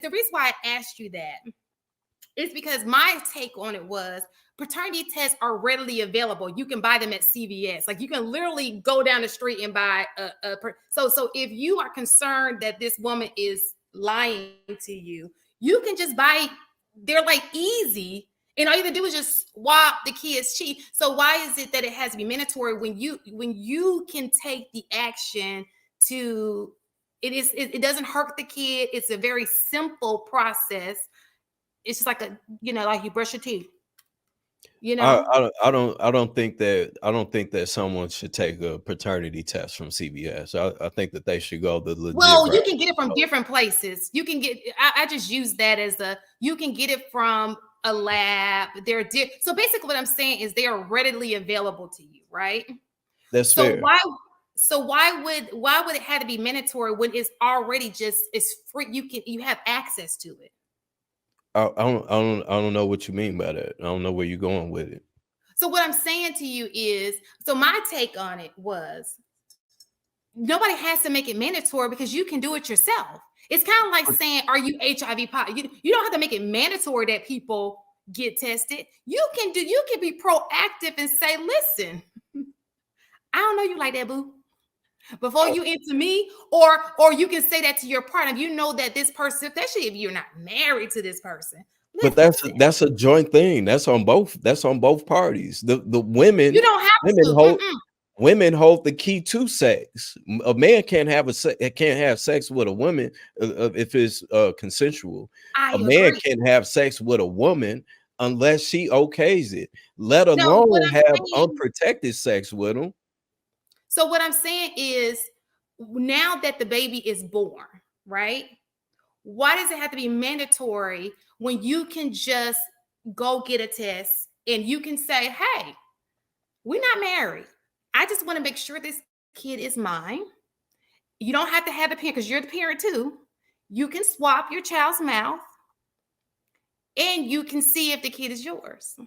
the reason why I asked you that is because my take on it was paternity tests are readily available. You can buy them at CVS. Like you can literally go down the street and buy so if you are concerned that this woman is lying to you, you can just buy, they're like easy. And all you have to do is just swap the kid's cheek. So why is it that it has to be mandatory when you can take the action to it doesn't hurt the kid. It's a very simple process. It's just like like you brush your teeth. I don't think that someone should take a paternity test from CVS. I think that they should go the legit. Well, you can get it from different places. You can get. I just use that as you can get it from a lab. So basically, what I'm saying is they are readily available to you, right? That's fair. Why would it have to be mandatory when it's already it's free? You have access to it. I don't know what you mean by that. I don't know where you're going with it. So what I'm saying to you is, so my take on it was, nobody has to make it mandatory because you can do it yourself. It's kind of like saying, are you HIV positive? You don't have to make it mandatory that people get tested. You can be proactive and say, listen, I don't know you like that, boo. Before you into me, or you can say that to your partner. If you know that this person, especially if you're not married to this person. But that's a joint thing. That's on both parties. The women, you don't have women hold the key to sex. A man can't have sex with a woman if it's consensual. A man can't have sex with a woman unless she okays it, let alone have unprotected sex with him. So what I'm saying is, now that the baby is born, right? Why does it have to be mandatory when you can just go get a test and you can say, hey, we're not married. I just want to make sure this kid is mine. You don't have to have the parent because you're the parent too. You can swap your child's mouth and you can see if the kid is yours.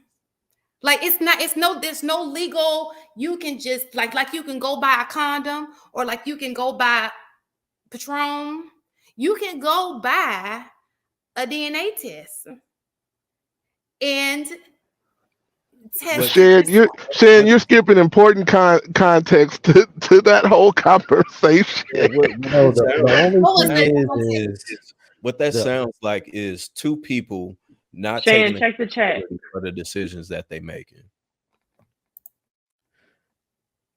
Like there's no legal, you can just like you can go buy a condom, or like you can go buy Patron. You can go buy a DNA test and test. You're skipping important context to that whole conversation. What that sounds like is two people not Shane, check the chat for the decisions that they making.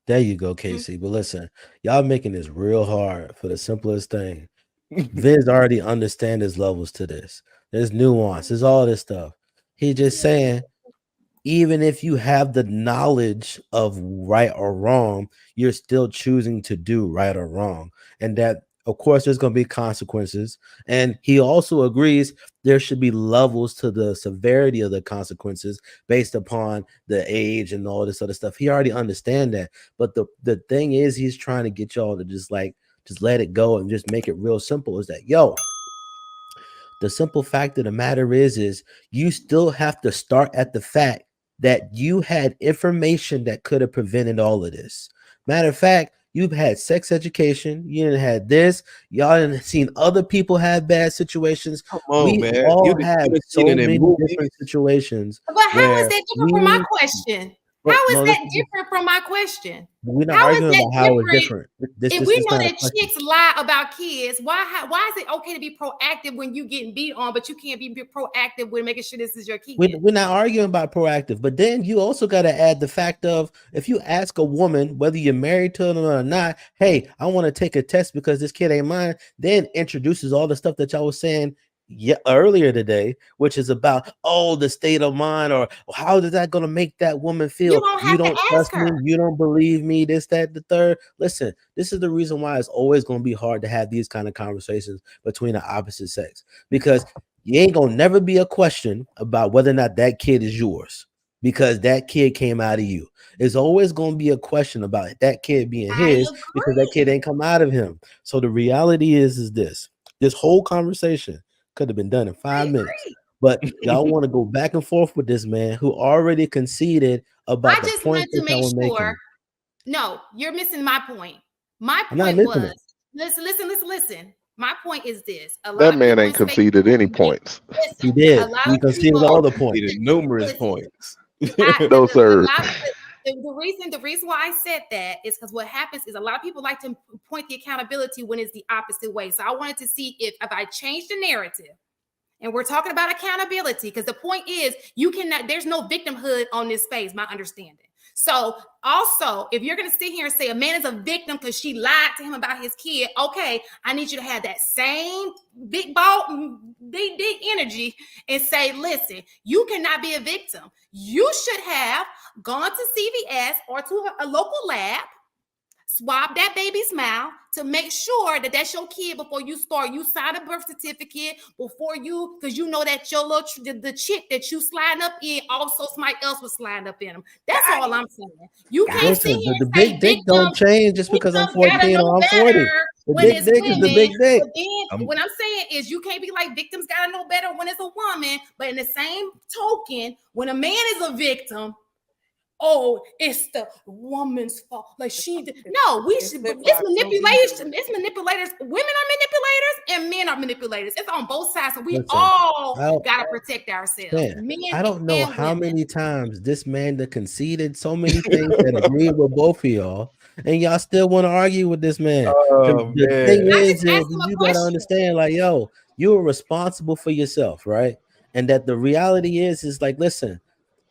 There you go, Casey. But listen, y'all making this real hard for the simplest thing. Vince already understands his levels to this. There's nuance. There's all this stuff. He's just saying, even if you have the knowledge of right or wrong, you're still choosing to do right or wrong. And that, of course, there's going to be consequences. And he also agrees there should be levels to the severity of the consequences based upon the age and all this other stuff. He already understands that. But the thing is, he's trying to get y'all to just let it go and just make it real simple. Is that, the simple fact of the matter is you still have to start at the fact that you had information that could have prevented all of this. Matter of fact, you've had sex education. You didn't have this. Y'all didn't seen other people have bad situations. Come on, man. All have so many different situations. But how is that different from my question? How is that different from my question? We're not arguing about how it's different. If we know that chicks lie about kids, why is it okay to be proactive when you getting beat on, but you can't be proactive when making sure this is your kid? We're not arguing about proactive, but then you also got to add the fact of, if you ask a woman whether you're married to them or not, hey, I want to take a test because this kid ain't mine, then introduces all the stuff that y'all was saying earlier today, which is about the state of mind, or how is that going to make that woman feel? You don't trust me, you don't believe me, this, that, the third. Listen, this is the reason why it's always going to be hard to have these kind of conversations between the opposite sex, because you ain't gonna never be a question about whether or not that kid is yours, because that kid came out of you. It's always going to be a question about that kid being his, because that kid ain't come out of him. So the reality is this whole conversation could have been done in 5 minutes, but y'all want to go back and forth with this man who already conceded about the point that y'all were making. No, you're missing my point. My point was, listen. My point is this: a lot That of man people ain't in space. conceded any points. He Listen, a did. lot He of conceded people. all the points. Needed numerous Listen, points. No, sir. the reason why I said that is because what happens is a lot of people like to point the accountability when it's the opposite way. So I wanted to see if I change the narrative. And we're talking about accountability because the point is you cannot, there's no victimhood on this space, my understanding. So also, if you're going to sit here and say a man is a victim because she lied to him about his kid, okay, I need you to have that same big energy and say, listen, you cannot be a victim. You should have gone to CVS or to a local lab, swab that baby's mouth to make sure that that's your kid before you start. You sign a birth certificate before you, because you know that your little the chick that you sliding up in also somebody else was sliding up in them. That's all I'm saying. You can't sit Listen, here the and say big dick don't change just because I'm victims gotta 14 know or I'm 40. better The when big it's dick is the women. big dick. But then what I'm saying is you can't be like victims gotta know better when it's a woman. But in the same token, when a man is a victim, oh, it's the woman's fault. Like no, we should. It's manipulation. It's manipulators. Women are manipulators and men are manipulators. It's on both sides. So we all gotta protect ourselves. Man, Men I don't know and how women. many times this man that conceded so many things that agreed with both of y'all, and y'all still want to argue with this man. The thing I is just asked him a you gotta question. understand, like, yo, you are responsible for yourself, right? And that the reality is like, listen,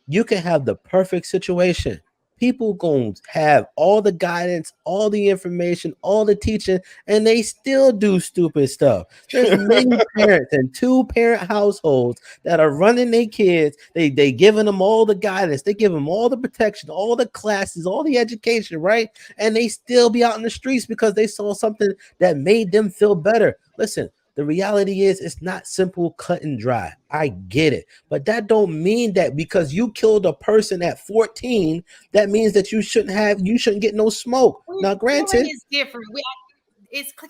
you can have the perfect situation. People gonna have all the guidance, all the information, all the teaching, and they still do stupid stuff. There's many parents in 2-parent households that are running their kids. They giving them all the guidance, they give them all the protection, all the classes, all the education, right? And they still be out in the streets because they saw something that made them feel better. Listen, the reality is it's not simple, cut and dry. I get it. But that don't mean that because you killed a person at 14, that means that you shouldn't get no smoke. Now, granted, killing is different.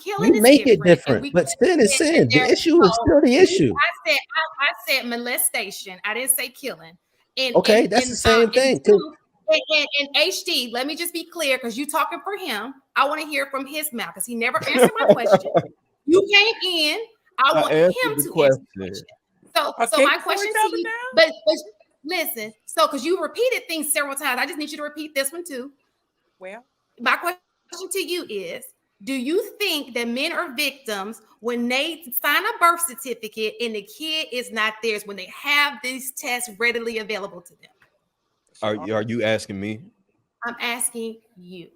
Killing you is make it different. different, but sin is sin. The issue is still the issue. I said molestation. I didn't say killing. Okay, that's the same thing. And HD, let me just be clear because you talking for him. I want to hear from his mouth because he never answered my question. You came in. I want him to answer the question. So my question to you, but listen, so because you repeated things several times, I just need you to repeat this one too. Well, my question to you is, do you think that men are victims when they sign a birth certificate and the kid is not theirs, when they have these tests readily available to them? Are you asking me? I'm asking you.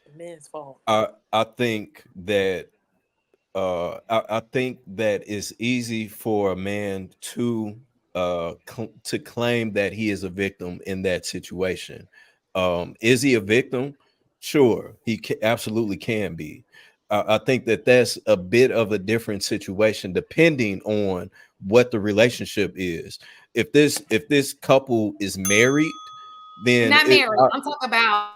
The men's fault. I think that I think that it's easy for a man to claim that he is a victim in that situation. Is he a victim? Sure, he absolutely can be. I think that that's a bit of a different situation depending on what the relationship is. If this couple is married, then not married. I'm talking about.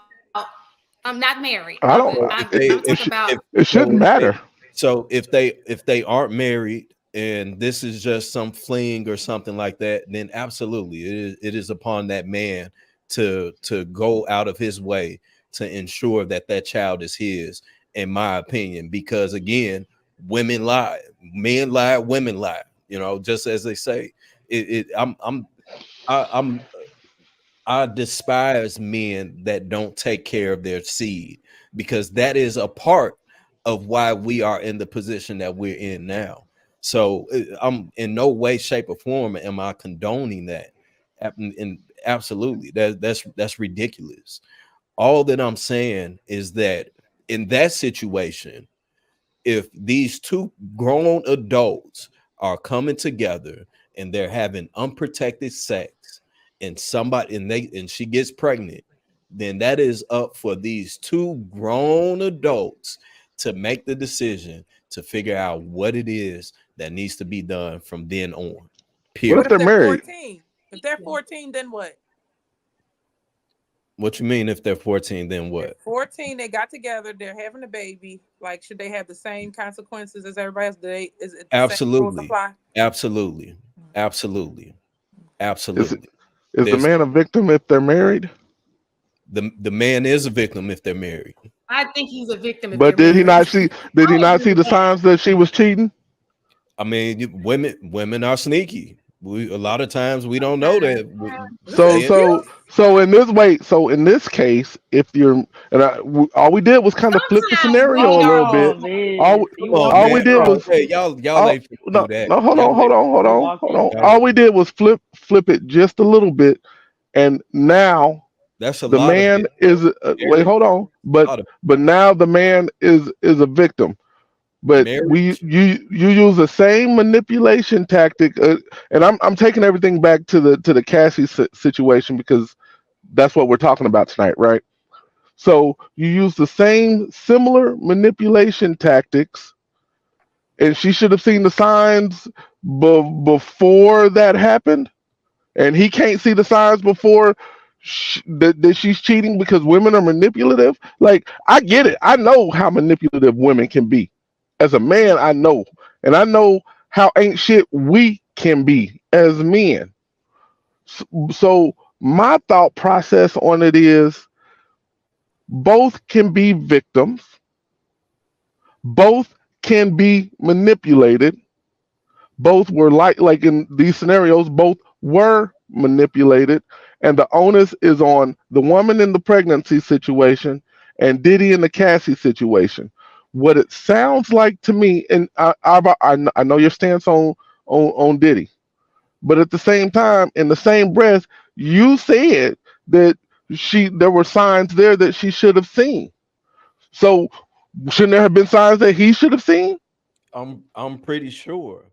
I'm not married. I don't. It shouldn't matter. So if they aren't married and this is just some fling or something like that, then absolutely it is upon that man to go out of his way to ensure that that child is his, in my opinion, because again, women lie, men lie, women lie, you know, just as they say. I despise men that don't take care of their seed, because that is a part of why we are in the position that we're in now. So I'm in no way, shape, or form am I condoning that. And absolutely, that's ridiculous. All that I'm saying is that in that situation, if these two grown adults are coming together and they're having unprotected sex, and she gets pregnant, then that is up for these two grown adults to make the decision to figure out what it is that needs to be done from then on. Period. What if they're married? 14? If they're 14, then what? What you mean if they're 14, then what? They're 14, they got together, they're having a baby. Like, should they have the same consequences as everybody else? Absolutely. Absolutely. Is the man a victim if they're married? The man is a victim if they're married. I think he's a victim of But your did he not marriage. see? Did he not see the signs that she was cheating? I mean, women are sneaky. A lot of times we don't know that. So in this way, so in this case, if you're all we did was kind of flip the Sometimes scenario a little bit. All we did was hey, y'all ain't no, do that. no, hold on. All we did was flip it just a little bit, and now that's a the lot man of is wait, hold on, but now the man is a victim. But you use the same manipulation tactic, and I'm taking everything back to the Cassie situation because that's what we're talking about tonight, right? So you use the same similar manipulation tactics, and she should have seen the signs before that happened, and he can't see the signs before that she's cheating because women are manipulative. Like, I get it. I know how manipulative women can be. As a man, I know. And I know how ain't shit we can be as men. So my thought process on it is both can be victims. Both can be manipulated. Both were like in these scenarios, both were manipulated, and the onus is on the woman in the pregnancy situation and Diddy in the Cassie situation. What it sounds like to me, and I know your stance on Diddy, but at the same time, in the same breath, you said that there were signs there that she should have seen. So shouldn't there have been signs that he should have seen? I'm pretty sure.